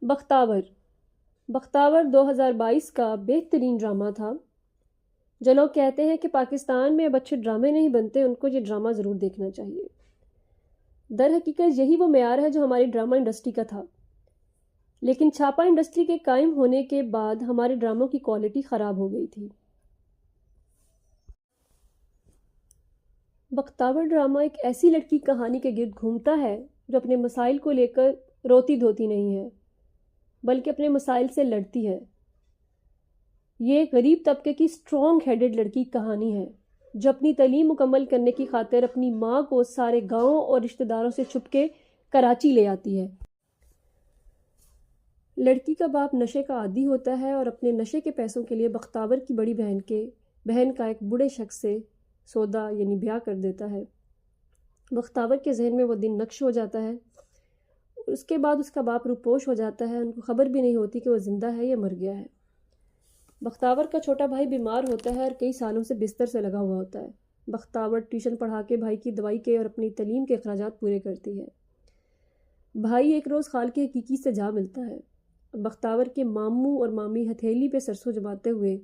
بختاور بختاور 2022 کا بہترین ڈرامہ تھا۔ جو لوگ کہتے ہیں کہ پاکستان میں اب اچھے ڈرامے نہیں بنتے، ان کو یہ ڈرامہ ضرور دیکھنا چاہیے۔ در حقیقت یہی وہ معیار ہے جو ہماری ڈرامہ انڈسٹری کا تھا، لیکن چھاپا انڈسٹری کے قائم ہونے کے بعد ہمارے ڈراموں کی کوالٹی خراب ہو گئی تھی۔ بختاور ڈرامہ ایک ایسی لڑکی کہانی کے گرد گھومتا ہے جو اپنے مسائل کو لے کر روتی دھوتی نہیں ہے، بلکہ اپنے مسائل سے لڑتی ہے۔ یہ ایک غریب طبقے کی اسٹرانگ ہیڈڈ لڑکی کہانی ہے جو اپنی تعلیم مکمل کرنے کی خاطر اپنی ماں کو سارے گاؤں اور رشتہ داروں سے چھپ کے کراچی لے آتی ہے۔ لڑکی کا باپ نشے کا عادی ہوتا ہے اور اپنے نشے کے پیسوں کے لیے بختاور کی بڑی بہن کا ایک بوڑھے شخص سے سودا یعنی بیاہ کر دیتا ہے۔ بختاور کے ذہن میں وہ دن نقش ہو جاتا ہے۔ اس کے بعد اس کا باپ روپوش ہو جاتا ہے، ان کو خبر بھی نہیں ہوتی کہ وہ زندہ ہے یا مر گیا ہے۔ بختاور کا چھوٹا بھائی بیمار ہوتا ہے اور کئی سالوں سے بستر سے لگا ہوا ہوتا ہے۔ بختاور ٹیوشن پڑھا کے بھائی کی دوائی کے اور اپنی تعلیم کے اخراجات پورے کرتی ہے۔ بھائی ایک روز خال کے حقیقی سے جا ملتا ہے۔ بختاور کے ماموں اور مامی ہتھیلی پہ سرسوں جماتے ہوئے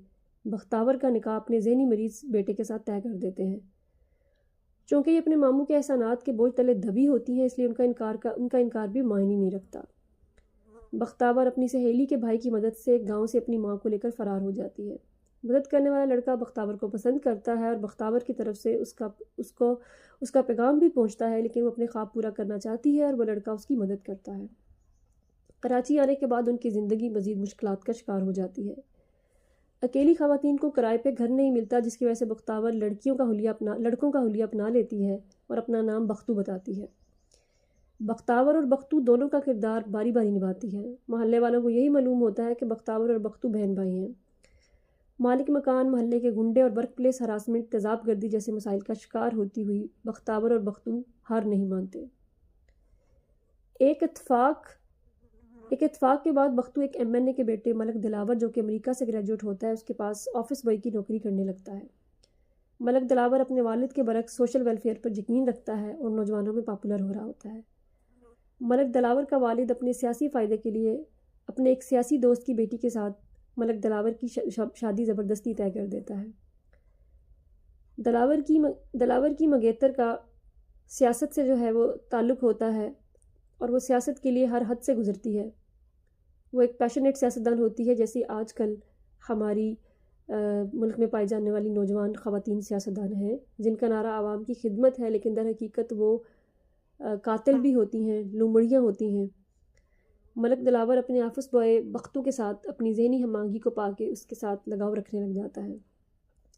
بختاور کا نکاح اپنے ذہنی مریض بیٹے کے ساتھ طے کر دیتے ہیں۔ چونکہ یہ اپنے ماموں کے احسانات کے بوجھ تلے دبی ہوتی ہیں، اس لیے ان کا انکار بھی معنی نہیں رکھتا۔ بختاور اپنی سہیلی کے بھائی کی مدد سے ایک گاؤں سے اپنی ماں کو لے کر فرار ہو جاتی ہے۔ مدد کرنے والا لڑکا بختاور کو پسند کرتا ہے اور بختاور کی طرف سے اس کا پیغام بھی پہنچتا ہے، لیکن وہ اپنے خواب پورا کرنا چاہتی ہے اور وہ لڑکا اس کی مدد کرتا ہے۔ کراچی آنے کے بعد ان کی زندگی مزید مشکلات کا شکار ہو جاتی ہے۔ اکیلی خواتین کو کرائے پہ گھر نہیں ملتا، جس کی وجہ سے بختاور لڑکوں کا حلیہ اپنا لیتی ہے اور اپنا نام بختو بتاتی ہے۔ بختاور اور بختو دونوں کا کردار باری باری نبھاتی ہے۔ محلے والوں کو یہی معلوم ہوتا ہے کہ بختاور اور بختو بہن بھائی ہیں۔ مالک مکان، محلے کے گنڈے اور ورک پلیس ہراسمنٹ، تیزاب گردی جیسے مسائل کا شکار ہوتی ہوئی بختاور اور بختو ہار نہیں مانتے۔ ایک اتفاق کے بعد بختو ایک MNA کے بیٹے ملک دلاور جو کہ امریکہ سے گریجویٹ ہوتا ہے اس کے پاس آفس بوائے کی نوکری کرنے لگتا ہے۔ ملک دلاور اپنے والد کے برعکس سوشل ویلفیئر پر یقین رکھتا ہے اور نوجوانوں میں پاپولر ہو رہا ہوتا ہے۔ ملک دلاور کا والد اپنے سیاسی فائدے کے لیے اپنے ایک سیاسی دوست کی بیٹی کے ساتھ ملک دلاور کی شادی زبردستی طے کر دیتا ہے۔ دلاور کی منگیتر کا سیاست سے جو ہے وہ تعلق ہوتا ہے اور وہ سیاست کے لیے ہر حد سے گزرتی ہے۔ وہ ایک پیشنیٹ سیاستدان ہوتی ہے، جیسے آج کل ہماری ملک میں پائی جانے والی نوجوان خواتین سیاستدان ہیں جن کا نعرہ عوام کی خدمت ہے، لیکن در حقیقت وہ قاتل بھی ہوتی ہیں، لومڑیاں ہوتی ہیں۔ ملک دلاور اپنے آفس بوائے بختو کے ساتھ اپنی ذہنی ہم آہنگی کو پا کے اس کے ساتھ لگاؤ رکھنے لگ جاتا ہے۔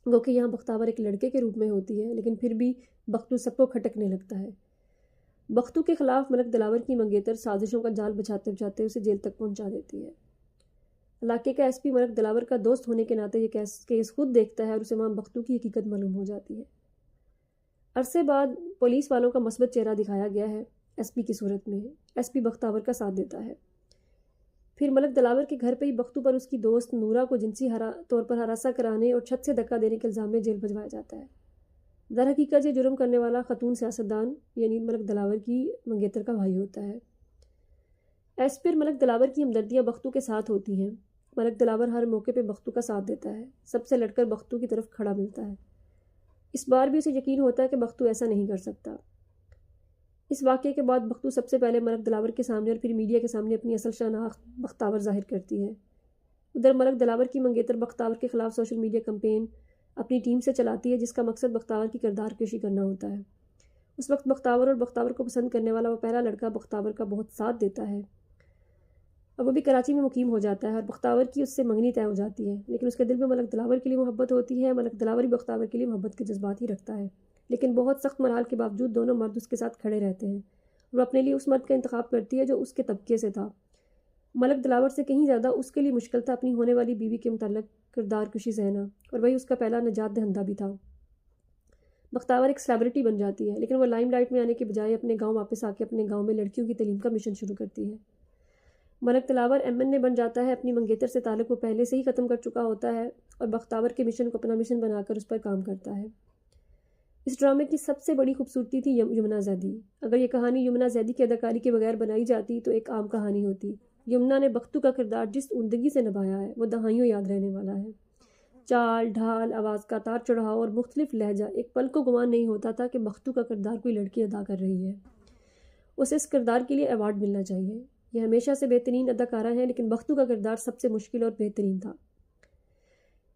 وہ کہ یہاں بختاور ایک لڑکے کے روپ میں ہوتی ہے، لیکن پھر بھی بختو سب کو کھٹکنے لگتا ہے۔ بختو کے خلاف ملک دلاور کی منگیتر سازشوں کا جال بچھاتے بچھاتے اسے جیل تک پہنچا دیتی ہے۔ علاقے کا SP ملک دلاور کا دوست ہونے کے ناطے یہ کیس خود دیکھتا ہے اور اسے وہاں بختو کی حقیقت معلوم ہو جاتی ہے۔ عرصے بعد پولیس والوں کا مثبت چہرہ دکھایا گیا ہے SP کی صورت میں۔ SP بختاور کا ساتھ دیتا ہے۔ پھر ملک دلاور کے گھر پہ ہی بختو پر اس کی دوست نورا کو جنسی طور پر ہراساں کرانے اور چھت سے دھکا دینے کے الزام میں جیل بھجوایا جاتا ہے۔ در حقیقت یہ جرم کرنے والا خاتون سیاستدان یعنی ملک دلاور کی منگیتر کا بھائی ہوتا ہے۔ ایس پر ملک دلاور کی ہمدردیاں بختو کے ساتھ ہوتی ہیں۔ ملک دلاور ہر موقع پہ بختو کا ساتھ دیتا ہے، سب سے لڑ کر بختو کی طرف کھڑا ملتا ہے۔ اس بار بھی اسے یقین ہوتا ہے کہ بختو ایسا نہیں کر سکتا۔ اس واقعے کے بعد بختو سب سے پہلے ملک دلاور کے سامنے اور پھر میڈیا کے سامنے اپنی اصل شناخت بختاور ظاہر کرتی ہے۔ ادھر ملک دلاور کی منگیتر بختاور کے خلاف سوشل میڈیا کمپین اپنی ٹیم سے چلاتی ہے، جس کا مقصد بختاور کی کردار کشی کرنا ہوتا ہے۔ اس وقت بختاور اور بختاور کو پسند کرنے والا وہ پہلا لڑکا بختاور کا بہت ساتھ دیتا ہے اور وہ بھی کراچی میں مقیم ہو جاتا ہے اور بختاور کی اس سے منگنی طے ہو جاتی ہے، لیکن اس کے دل میں ملک دلاور کے لیے محبت ہوتی ہے۔ ملک دلاور بھی بختاور کے لیے محبت کے جذبات ہی رکھتا ہے، لیکن بہت سخت ملال کے باوجود دونوں مرد اس کے ساتھ کھڑے رہتے ہیں۔ وہ اپنے لیے اس مرد کا انتخاب کرتی ہے جو اس کے طبقے سے تھا۔ ملک دلاور سے کہیں زیادہ اس کے لیے مشکل تھا اپنی ہونے والی بیوی کے متعلق کردار کشی سہنا، اور وہی اس کا پہلا نجات دہندہ بھی تھا۔ بختاور ایک سیلیبریٹی بن جاتی ہے، لیکن وہ لائم لائٹ میں آنے کے بجائے اپنے گاؤں واپس آ کے اپنے گاؤں میں لڑکیوں کی تعلیم کا مشن شروع کرتی ہے۔ ملک دلاور MNA بن جاتا ہے، اپنی منگیتر سے تعلق وہ پہلے سے ہی ختم کر چکا ہوتا ہے اور بختاور کے مشن کو اپنا مشن بنا کر اس پر کام کرتا ہے۔ اس ڈرامے کی سب سے بڑی خوبصورتی تھی یمنا زیدی۔ اگر یہ کہانی یمنا زیدی کی اداکاری کے بغیر بنائی جاتی تو ایک عام کہانی ہوتی، یمنا نے بختو کا کردار جس عمدگی سے نبھایا ہے وہ دہائیوں یاد رہنے والا ہے۔ چال ڈھال، آواز کا تار چڑھاؤ اور مختلف لہجہ، ایک پل کو گمان نہیں ہوتا تھا کہ بختو کا کردار کوئی لڑکی ادا کر رہی ہے۔ اسے اس کردار کے لیے ایوارڈ ملنا چاہیے۔ یہ ہمیشہ سے بہترین اداکارہ ہیں، لیکن بختو کا کردار سب سے مشکل اور بہترین تھا۔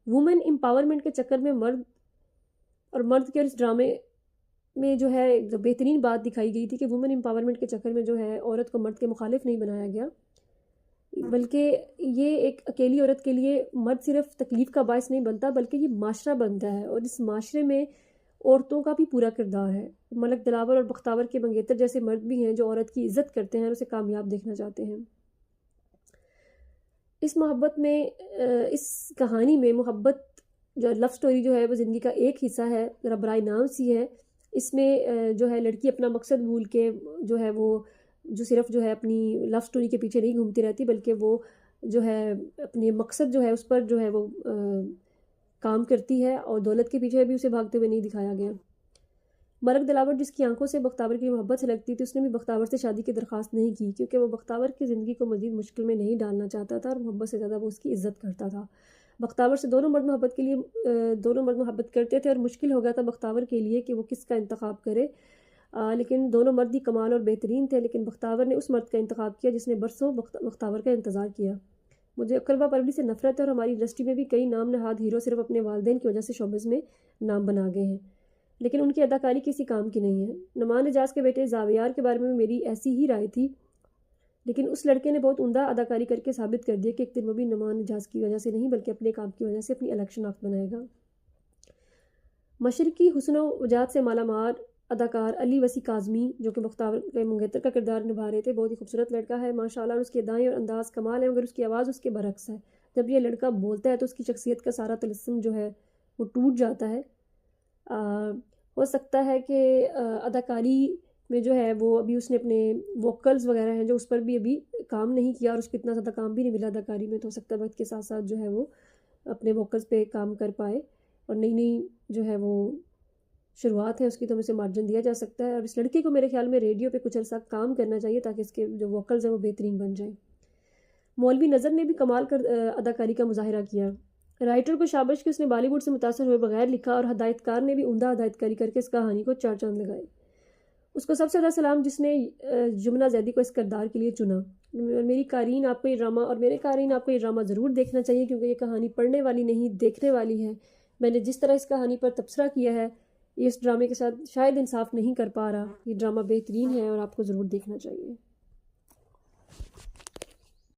وومن امپاورمنٹ کے چکر میں مرد کے اس ڈرامے میں جو ہے جو بہترین بات دکھائی گئی تھی کہ وومن امپاورمنٹ کے چکر میں جو ہے عورت کو مرد کے مخالف نہیں بنایا گیا، بلکہ یہ ایک اکیلی عورت کے لیے مرد صرف تکلیف کا باعث نہیں بنتا بلکہ یہ معاشرہ بنتا ہے، اور اس معاشرے میں عورتوں کا بھی پورا کردار ہے۔ ملک دلاور اور بختاور کے منگیتر جیسے مرد بھی ہیں جو عورت کی عزت کرتے ہیں اور اسے کامیاب دیکھنا چاہتے ہیں۔ اس کہانی میں محبت جو لو سٹوری جو ہے وہ زندگی کا ایک حصہ ہے، ذرا برائے نام سی ہے۔ اس میں جو ہے لڑکی اپنا مقصد بھول کے جو ہے وہ جو صرف جو ہے اپنی لو سٹوری کے پیچھے نہیں گھومتی رہتی، بلکہ وہ جو ہے اپنے مقصد جو ہے اس پر جو ہے وہ کام کرتی ہے، اور دولت کے پیچھے بھی اسے بھاگتے ہوئے نہیں دکھایا گیا۔ ملک دلاور جس کی آنکھوں سے بختاور کی محبت سے لگتی تھی، اس نے بھی بختاور سے شادی کی درخواست نہیں کی، کیونکہ وہ بختاور کی زندگی کو مزید مشکل میں نہیں ڈالنا چاہتا تھا، اور محبت سے زیادہ وہ اس کی عزت کرتا تھا۔ بختاور سے دونوں مرد محبت کرتے تھے، اور مشکل ہو گیا تھا بختاور کے لیے کہ وہ کس کا انتخاب کرے، لیکن دونوں مرد ہی کمال اور بہترین تھے، لیکن بختاور نے اس مرد کا انتخاب کیا جس نے برسوں بختاور کا انتظار کیا۔ مجھے اقربا پروری سے نفرت ہے، اور ہماری انڈسٹری میں بھی کئی نام نہاد ہیرو صرف اپنے والدین کی وجہ سے شوبز میں نام بنا گئے ہیں، لیکن ان کی اداکاری کسی کام کی نہیں ہے۔ نعمان اعجاز کے بیٹے زاویار کے بارے میں میری ایسی ہی رائے تھی، لیکن اس لڑکے نے بہت عمدہ اداکاری کر کے ثابت کر دیا کہ ایک دن وہ بھی نعمان اعجاز کی وجہ سے نہیں بلکہ اپنے کام کی وجہ سے اپنی الگ شناخت بنائے گا۔ مشرقی حسن و وجاہت سے مالا مال اداکار علی وسیع کاظمی جو کہ بختاور کے منگیتر کا کردار نبھا رہے تھے، بہت ہی خوبصورت لڑکا ہے ماشاءاللہ، اور اس کے ادائیں اور انداز کمال ہے، مگر اس کی آواز اس کے برعکس ہے۔ جب یہ لڑکا بولتا ہے تو اس کی شخصیت کا سارا طلسم جو ہے وہ ٹوٹ جاتا ہے۔ ہو سکتا ہے کہ اداکاری میں جو ہے وہ ابھی اس نے اپنے ووکلز وغیرہ ہیں جو اس پر بھی ابھی کام نہیں کیا، اور اس کو اتنا زیادہ کام بھی نہیں ملا اداکاری میں، تو ہو سکتا ہے وقت کے ساتھ ساتھ جو ہے وہ اپنے ووکلز پہ کام کر پائے، اور نئی جو ہے وہ شروعات ہے اس کی، تو اسے مارجن دیا جا سکتا ہے۔ اور اس لڑکے کو میرے خیال میں ریڈیو پہ کچھ عرصہ کام کرنا چاہیے تاکہ اس کے جو ووکلز ہیں وہ بہترین بن جائیں۔ مولوی نظر نے بھی کمال کر اداکاری کا مظاہرہ کیا۔ رائٹر کو شابش کہ اس نے بالی ووڈ سے متاثر ہوئے بغیر لکھا، اور ہدایت کار نے بھی عمدہ ہدایت کاری کر کے اس کہانی کو 4 چاند لگائے۔ اس کو سب سے زیادہ سلام جس نے یمنا زیدی کو اس کردار کے لیے چنا۔ میری قارئین آپ کو یہ ڈرامہ اور میرے قارئین آپ کو یہ ڈرامہ ضرور دیکھنا چاہیے، کیونکہ یہ کہانی پڑھنے والی نہیں دیکھنے والی ہے۔ میں نے جس طرح اس کہانی پر تبصرہ کیا ہے، یہ اس ڈرامے کے ساتھ شاید انصاف نہیں کر پا رہا۔ یہ ڈرامہ بہترین ہے اور آپ کو ضرور دیکھنا چاہیے۔